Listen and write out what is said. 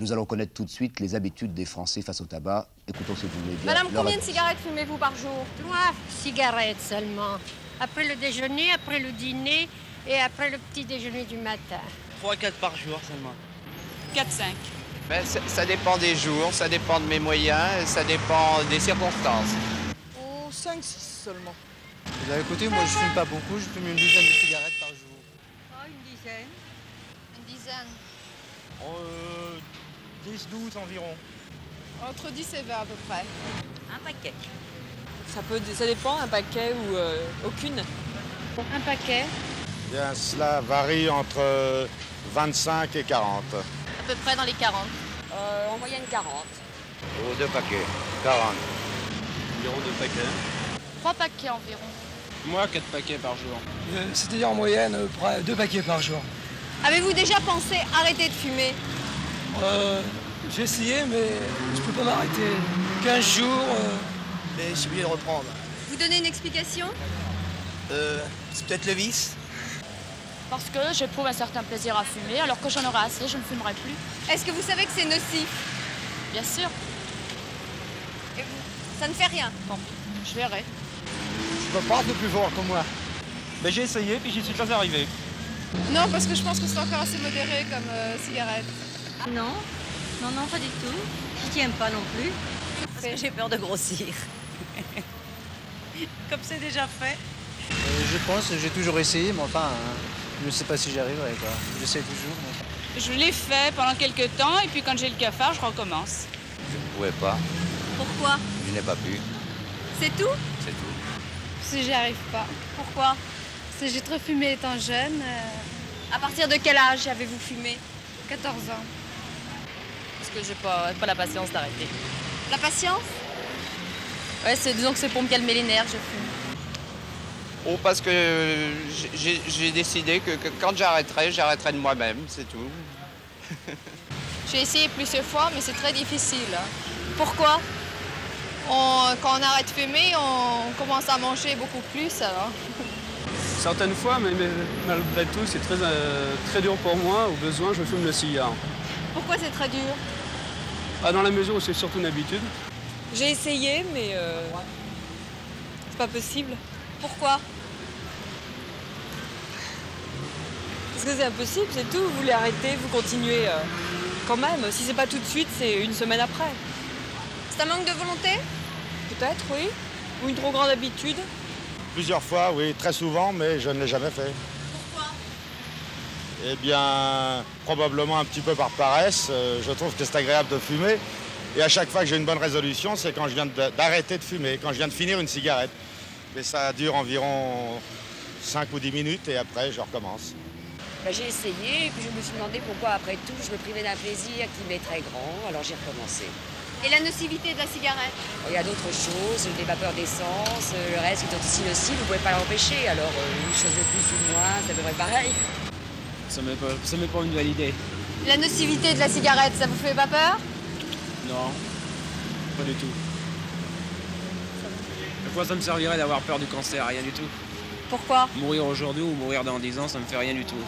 Nous allons connaître tout de suite les habitudes des Français face au tabac. Écoutons si vous voulez bien. Madame, leur combien de réponse. cigarettes fumez-vous par jour? 3 cigarettes seulement. Après le déjeuner, après le dîner et après le petit déjeuner du matin. 3-4 par jour seulement. 4-5. Ben, ça dépend des jours, ça dépend de mes moyens, et ça dépend des circonstances. Oh, 5-6 seulement. Eh bien, écoutez, moi je fume pas beaucoup, je fume une dizaine de cigarettes par jour. Oh, une dizaine. Une dizaine. 10-12 environ. Entre 10 et 20 à peu près. Un paquet. Ça dépend, un paquet ou aucune. Un paquet. Bien, cela varie entre 25 et 40. À peu près dans les 40. En moyenne 40. Oh, 2 paquets, 40. Environ 2 paquets. 3 paquets environ. Moi, 4 paquets par jour. C'est-à-dire en moyenne, 2 paquets par jour. Avez-vous déjà pensé arrêter de fumer? J'ai essayé, mais je peux pas m'arrêter. 15 jours. Mais je suis obligé de reprendre. Vous donnez une explication? C'est peut-être le vice. Parce que j'éprouve un certain plaisir à fumer, alors que j'en aurai assez, je ne fumerai plus. Est-ce que vous savez que c'est nocif? Bien sûr. Et vous, ça ne fait rien? Tant pis, je verrai. Je peux pas de plus fort que moi. Ben, j'ai essayé, puis j'y suis pas arrivé. Non, parce que je pense que c'est encore assez modéré comme cigarette. Non, non, pas du tout. Je tiens pas non plus. Parce que j'ai peur de grossir. Comme c'est déjà fait. Je pense, j'ai toujours essayé, mais enfin, je ne sais pas si j'y arriverai, quoi. J'essaie toujours. Mais... Je l'ai fait pendant quelques temps, et puis quand j'ai le cafard, je recommence. Je ne pouvais pas, Pourquoi? je n'ai pas pu, C'est tout? c'est tout. Si j'y arrive pas. Pourquoi? Si j'ai trop fumé étant jeune, À partir de quel âge avez-vous fumé? 14 ans. Parce que j'ai pas la patience d'arrêter. La patience? Ouais, disons que c'est pour me calmer les nerfs, je fume. Oh, parce que j'ai décidé que quand j'arrêterai de moi-même, c'est tout. J'ai essayé plusieurs fois, mais c'est très difficile. Pourquoi? Quand on arrête de fumer, on commence à manger beaucoup plus, alors. Certaines fois, mais malgré tout, c'est très dur pour moi. Au besoin, je fume le cigare. Pourquoi c'est très dur? Dans la mesure où c'est surtout une habitude. J'ai essayé, mais c'est pas possible. Pourquoi? Parce que c'est impossible, c'est tout. Vous voulez arrêter, vous continuez quand même. Si c'est pas tout de suite, c'est une semaine après. C'est un manque de volonté? Peut-être, oui. Ou une trop grande habitude. Plusieurs fois, oui, très souvent, mais je ne l'ai jamais fait. Pourquoi? Eh bien, probablement un petit peu par paresse. Je trouve que c'est agréable de fumer. Et à chaque fois que j'ai une bonne résolution, c'est quand je viens d'arrêter de fumer, quand je viens de finir une cigarette. Mais ça dure environ 5 ou 10 minutes et après, je recommence. J'ai essayé et puis je me suis demandé pourquoi après tout je me privais d'un plaisir qui m'est très grand, alors j'ai recommencé. Et la nocivité de la cigarette? Il y a d'autres choses, des vapeurs d'essence, le reste qui est aussi nocif, vous ne pouvez pas l'empêcher, alors une chose de plus ou de moins, c'est à peu près pareil. Ça m'est pas une validée. La nocivité de la cigarette, ça vous fait pas peur? Non, pas du tout. À quoi ça me servirait d'avoir peur du cancer? Rien du tout. Pourquoi? Mourir aujourd'hui ou mourir dans 10 ans, ça me fait rien du tout.